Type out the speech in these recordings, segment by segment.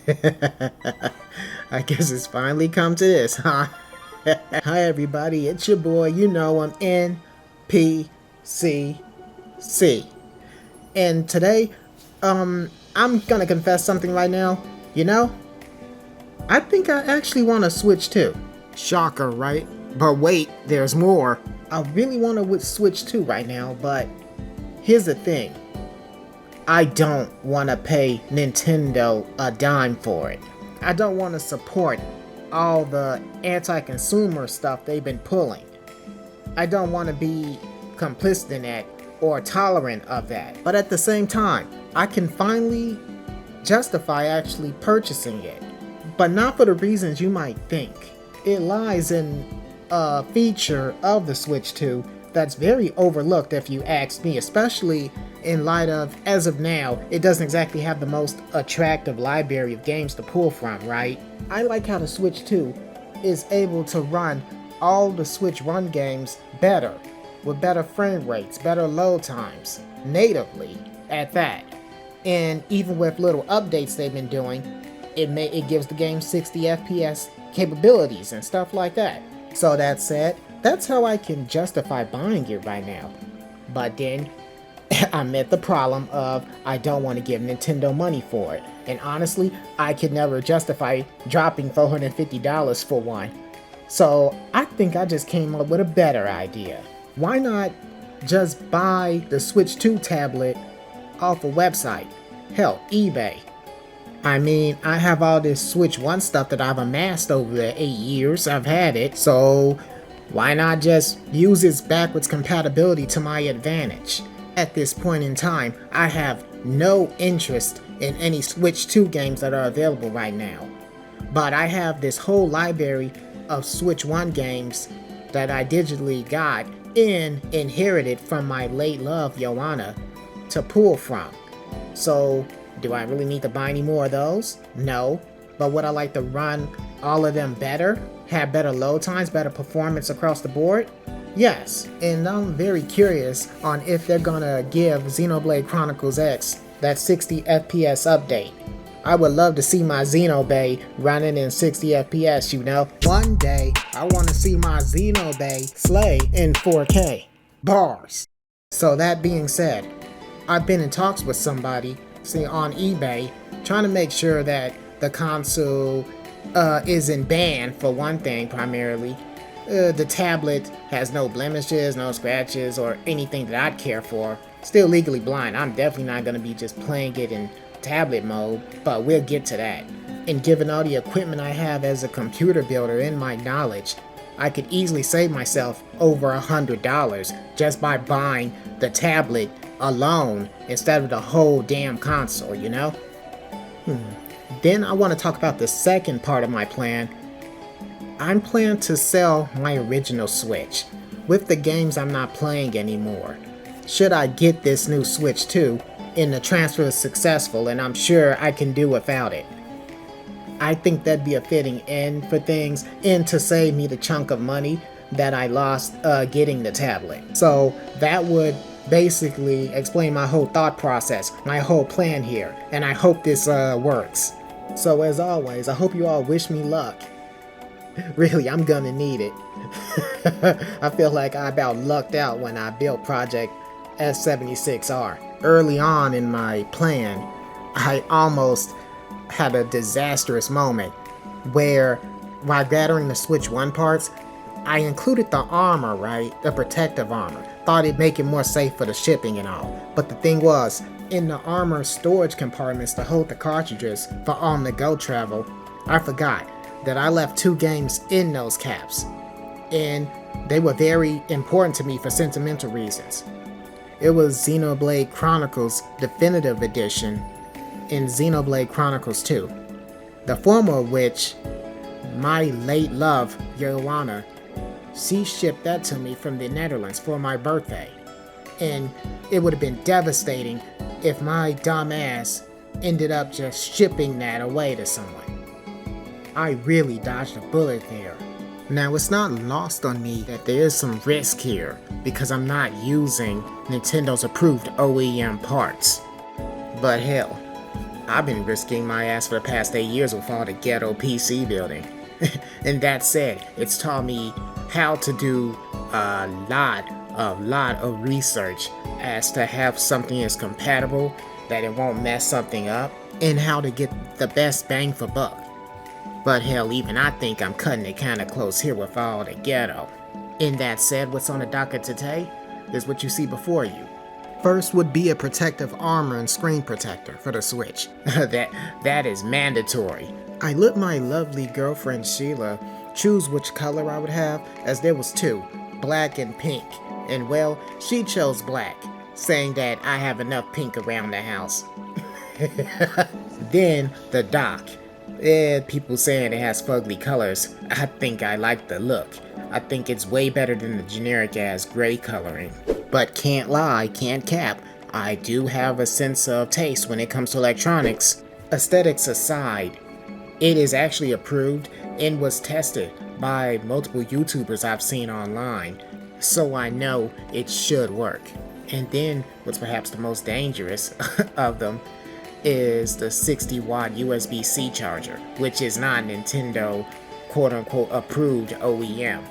I guess it's finally come to this, huh? Hi everybody, it's your boy, you know I'm NPCC. And today, I'm gonna confess something right now. You know, I think I actually want to switch too. Shocker, right? But wait, there's more. I really want to switch too right now, but here's the thing. I don't want to pay Nintendo a dime for it. I don't want to support all the anti-consumer stuff they've been pulling. I don't want to be complicit in that or tolerant of that. But at the same time, I can finally justify actually purchasing it. But not for the reasons you might think. It lies in a feature of the Switch 2 that's very overlooked if you ask me, especially in light of, as of now, it doesn't exactly have the most attractive library of games to pull from, right? I like how the Switch 2 is able to run all the Switch 1 games better, with better frame rates, better load times, natively at that. And even with little updates they've been doing, it gives the game 60 FPS capabilities and stuff like that. So that said, that's how I can justify buying it right now. But then I met the problem of I don't want to give Nintendo money for it. And honestly, I could never justify dropping $450 for one. So I think I just came up with a better idea. Why not just buy the Switch 2 tablet off a website? Hell, eBay. I mean, I have all this Switch 1 stuff that I've amassed over the 8 years I've had it, so why not just use its backwards compatibility to my advantage? At this point in time, I have no interest in any Switch 2 games that are available right now. But I have this whole library of Switch 1 games that I digitally got and inherited from my late love, Joanna, to pull from. So, do I really need to buy any more of those? No. But would I like to run all of them better? Have better load times, better performance across the board? Yes. And I'm very curious on if they're gonna give Xenoblade Chronicles X that 60 FPS update. I would love to see my Xenoblade running in 60 FPS, you know? One day, I want to see my Xenoblade slay in 4K. Bars. So that being said, I've been in talks with somebody on eBay, trying to make sure that the console isn't banned, for one thing, primarily. The tablet has no blemishes, no scratches, or anything that I'd care for. Still legally blind, I'm definitely not going to be just playing it in tablet mode, but we'll get to that. And given all the equipment I have as a computer builder and my knowledge, I could easily save myself over $100 just by buying the tablet alone instead of the whole damn console, you know? Then I want to talk about the second part of my plan. I'm planning to sell my original Switch with the games I'm not playing anymore. Should I get this new Switch 2 and the transfer is successful, and I'm sure I can do without it. I think that'd be a fitting end for things and to save me the chunk of money that I lost getting the tablet. So that would basically explain my whole thought process, my whole plan here, and I hope this works. So as always, I hope you all wish me luck. Really, I'm gonna need it. I feel like I about lucked out when I built Project S76R. Early on in my plan, I almost had a disastrous moment where, while gathering the Switch 1 parts, I included the armor, right? The protective armor. Thought it'd make it more safe for the shipping and all. But the thing was, in the armor storage compartments to hold the cartridges for on-the-go travel, I forgot that I left 2 games in those caps. And they were very important to me for sentimental reasons. It was Xenoblade Chronicles Definitive Edition and Xenoblade Chronicles 2. The former of which, my late love, Joanna, she shipped that to me from the Netherlands for my birthday. And it would have been devastating if my dumb ass ended up just shipping that away to someone. I really dodged a bullet there. Now, it's not lost on me that there is some risk here because I'm not using Nintendo's approved OEM parts. But hell, I've been risking my ass for the past 8 years with all the ghetto PC building. And that said, it's taught me how to do a lot of research as to have something is compatible, that it won't mess something up, and how to get the best bang for buck. But hell, even I think I'm cutting it kinda close here with all the ghetto. And that said, what's on the docket today is what you see before you. First would be a protective armor and screen protector for the Switch. that is mandatory. I let my lovely girlfriend Sheila choose which color I would have, as there was two, black and pink. And well, she chose black, saying that I have enough pink around the house. Then the dock. People saying it has fugly colors. I think I like the look. I think it's way better than the generic ass gray coloring. But can't lie, can't cap, I do have a sense of taste when it comes to electronics. Aesthetics aside, it is actually approved and was tested by multiple YouTubers I've seen online, so I know it should work. And then, what's perhaps the most dangerous of them is the 60-watt USB-C charger, which is not Nintendo quote-unquote approved OEM,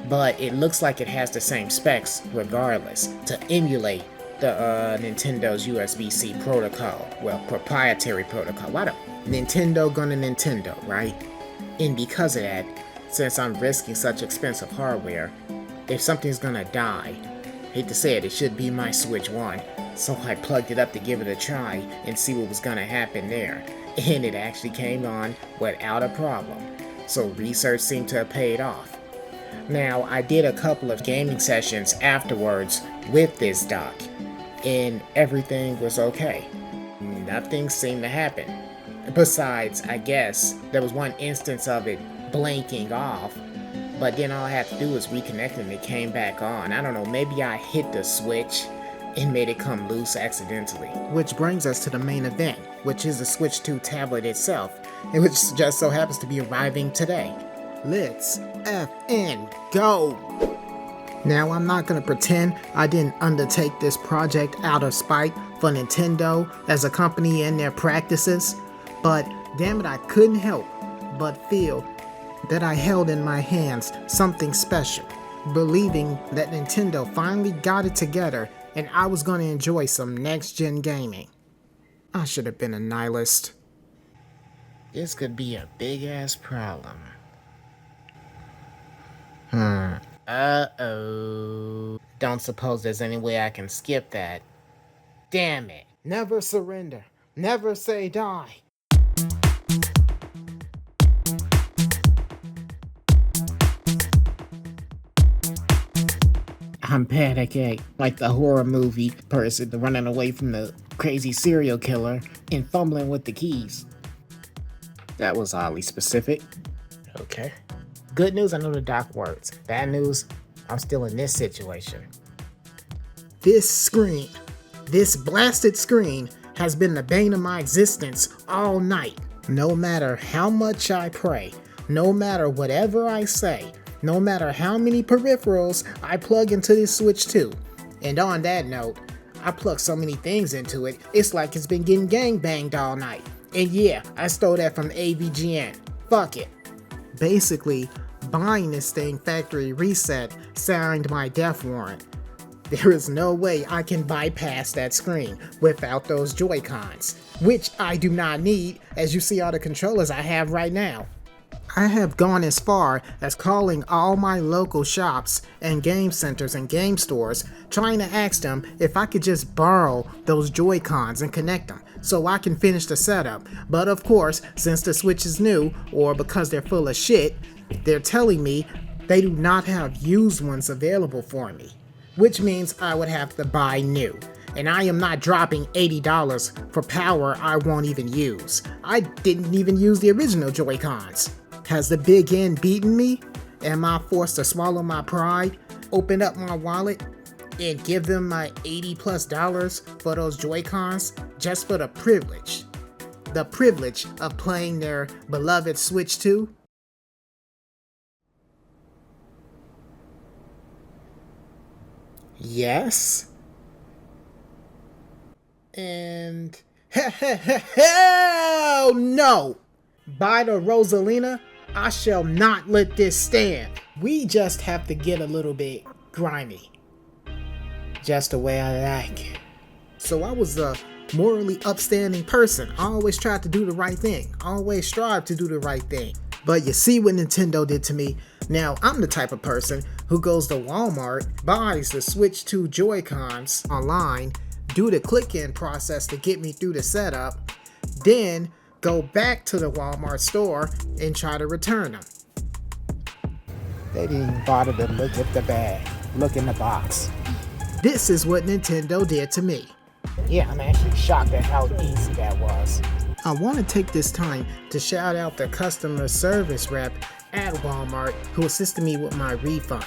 but it looks like it has the same specs regardless to emulate the Nintendo's USB-C protocol, well, proprietary protocol. Why the Nintendo gonna Nintendo, right? And because of that, since I'm risking such expensive hardware, if something's gonna die, hate to say it, it should be my Switch 1. So I plugged it up to give it a try and see what was gonna happen there. And it actually came on without a problem. So research seemed to have paid off. Now, I did a couple of gaming sessions afterwards with this dock, and everything was okay. Nothing seemed to happen. Besides, I guess, there was one instance of it blinking off, but then all I had to do was reconnect and it came back on. I don't know, maybe I hit the switch and made it come loose accidentally. Which brings us to the main event, which is the Switch 2 tablet itself, and which just so happens to be arriving today. Let's FN go! Now, I'm not gonna pretend I didn't undertake this project out of spite for Nintendo as a company and their practices, but damn it, I couldn't help but feel that I held in my hands something special, believing that Nintendo finally got it together and I was gonna enjoy some next-gen gaming. I should have been a nihilist. This could be a big-ass problem. Uh-oh. Don't suppose there's any way I can skip that. Damn it. Never surrender. Never say die. I'm panicky, like the horror movie person running away from the crazy serial killer and fumbling with the keys. That was oddly specific. Okay. Good news, I know the dock works. Bad news, I'm still in this situation. This screen, this blasted screen, has been the bane of my existence all night. No matter how much I pray, no matter whatever I say, no matter how many peripherals I plug into this Switch 2. And on that note, I plug so many things into it, it's like it's been getting gangbanged all night. And yeah, I stole that from AVGN. Fuck it. Basically, buying this thing factory reset signed my death warrant. There is no way I can bypass that screen without those Joy-Cons, which I do not need, as you see all the controllers I have right now. I have gone as far as calling all my local shops and game centers and game stores, trying to ask them if I could just borrow those Joy-Cons and connect them so I can finish the setup. But of course, since the Switch is new, or because they're full of shit, they're telling me they do not have used ones available for me, which means I would have to buy new. And I am not dropping $80 for power I won't even use. I didn't even use the original Joy-Cons. Has the big N beaten me? Am I forced to swallow my pride, open up my wallet, and give them my $80+ for those Joy-Cons just for the privilege? The privilege of playing their beloved Switch 2? Yes. And Hell no! By the Rosalina, I shall not let this stand. We just have to get a little bit grimy. Just the way I like it. So I was a morally upstanding person. I always tried to do the right thing. I always strive to do the right thing. But you see what Nintendo did to me? Now, I'm the type of person who goes to Walmart, buys the Switch 2 Joy-Cons online, do the click-in process to get me through the setup, then go back to the Walmart store and try to return them. They didn't even bother to look at the bag, look in the box. This is what Nintendo did to me. Yeah, I'm actually shocked at how easy that was. I want to take this time to shout out the customer service rep at Walmart who assisted me with my refund.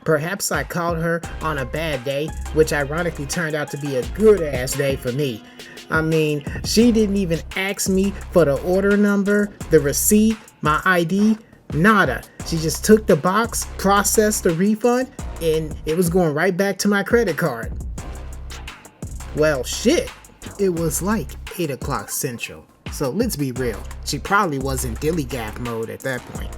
Perhaps I called her on a bad day, which ironically turned out to be a good ass day for me. I mean, she didn't even ask me for the order number, the receipt, my ID, nada. She just took the box, processed the refund, and it was going right back to my credit card. Well, shit. It was like 8 o'clock central, so let's be real, she probably was in dilly-gap mode at that point.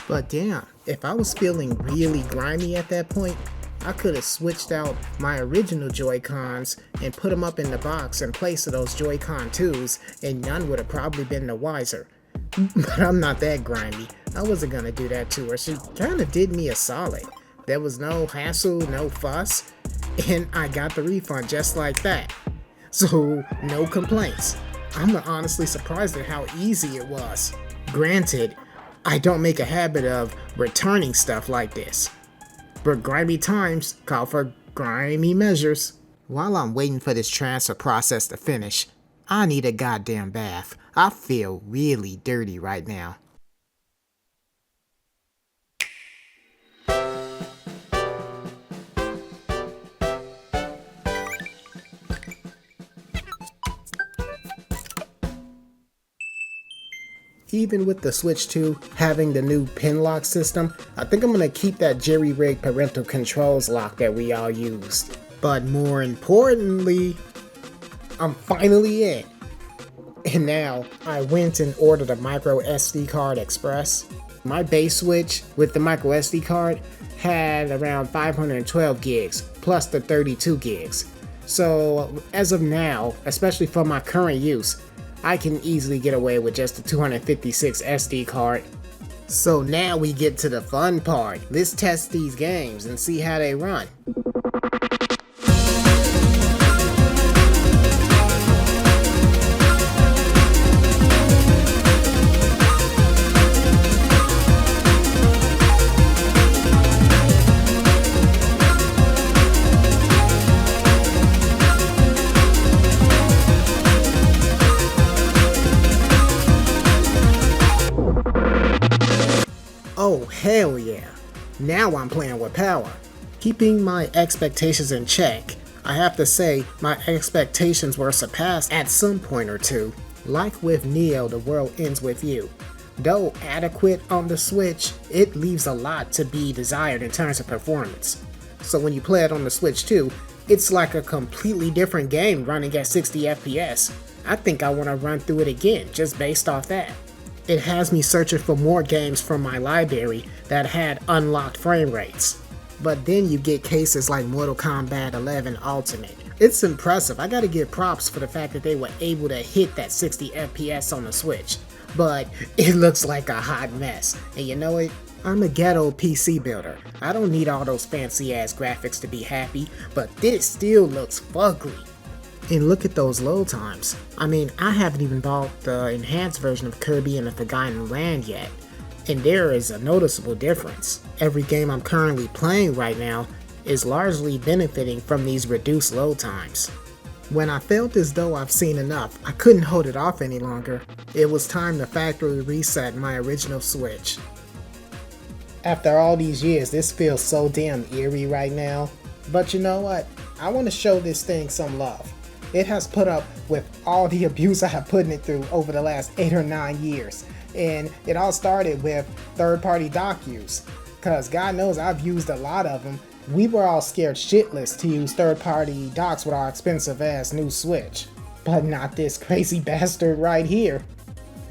But damn, if I was feeling really grimy at that point, I could have switched out my original Joy-Cons and put them up in the box in place of those Joy-Con 2s, and none would have probably been the wiser. But I'm not that grimy. I wasn't gonna do that to her. She kinda did me a solid. There was no hassle, no fuss, and I got the refund just like that. So, no complaints. I'm honestly surprised at how easy it was. Granted, I don't make a habit of returning stuff like this, but grimy times call for grimy measures. While I'm waiting for this transfer process to finish, I need a goddamn bath. I feel really dirty right now. Even with the Switch 2 having the new pin lock system, I think I'm gonna keep that jerry-rigged parental controls lock that we all used. But more importantly, I'm finally in. And now, I went and ordered a micro SD card express. My base Switch with the micro SD card had around 512 gigs, plus the 32 gigs. So, as of now, especially for my current use, I can easily get away with just a 256 SD card. So now we get to the fun part. Let's test these games and see how they run. Oh hell yeah, now I'm playing with power. Keeping my expectations in check, I have to say my expectations were surpassed at some point or two. Like with Neo, The World Ends With You. Though adequate on the Switch, it leaves a lot to be desired in terms of performance. So when you play it on the Switch 2, it's like a completely different game running at 60 FPS. I think I want to run through it again just based off that. It has me searching for more games from my library that had unlocked frame rates. But then you get cases like Mortal Kombat 11 Ultimate. It's impressive. I gotta give props for the fact that they were able to hit that 60 FPS on the Switch. But it looks like a hot mess. And you know what? I'm a ghetto PC builder. I don't need all those fancy ass graphics to be happy, but this still looks fugly. And look at those load times. I mean, I haven't even bought the enhanced version of Kirby and the Forgotten Land yet, and there is a noticeable difference. Every game I'm currently playing right now is largely benefiting from these reduced load times. When I felt as though I've seen enough, I couldn't hold it off any longer. It was time to factory reset my original Switch. After all these years, this feels so damn eerie right now. But you know what? I want to show this thing some love. It has put up with all the abuse I have put it through over the last 8 or 9 years. And it all started with third-party dock use. Cause God knows I've used a lot of them. We were all scared shitless to use third-party docks with our expensive ass new Switch. But not this crazy bastard right here.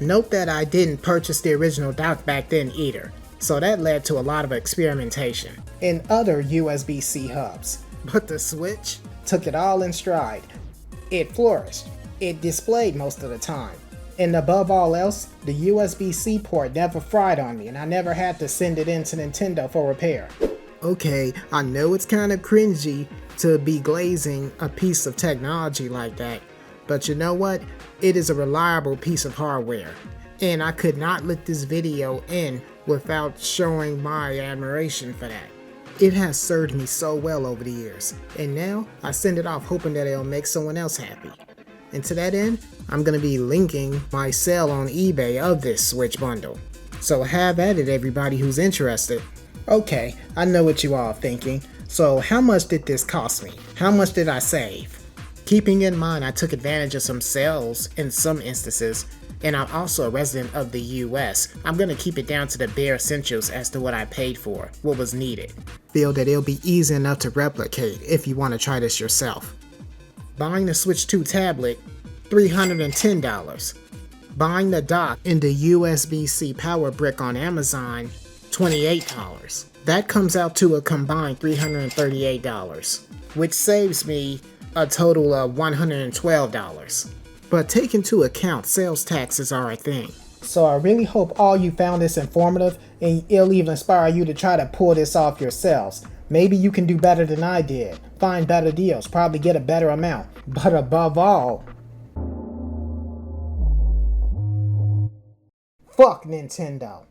Note that I didn't purchase the original dock back then either, so that led to a lot of experimentation in other USB-C hubs. But the Switch took it all in stride. It flourished. It displayed most of the time. And above all else, the USB-C port never fried on me and I never had to send it in to Nintendo for repair. Okay, I know it's kind of cringy to be glazing a piece of technology like that, but you know what? It is a reliable piece of hardware, and I could not let this video end without showing my admiration for that. It has served me so well over the years, and now I send it off hoping that it'll make someone else happy. And to that end, I'm going to be linking my sale on eBay of this Switch bundle. So have at it, everybody who's interested. Okay, I know what you all are thinking. So how much did this cost me? How much did I save? Keeping in mind I took advantage of some sales in some instances, and I'm also a resident of the US, I'm going to keep it down to the bare essentials as to what I paid for, what was needed. Feel that it'll be easy enough to replicate if you want to try this yourself. Buying the Switch 2 tablet, $310. Buying the dock and the USB-C power brick on Amazon, $28. That comes out to a combined $338, which saves me a total of $112. But take into account sales taxes are a thing. So I really hope all you found this informative and it'll even inspire you to try to pull this off yourselves. Maybe you can do better than I did, find better deals, probably get a better amount. But above all, fuck Nintendo.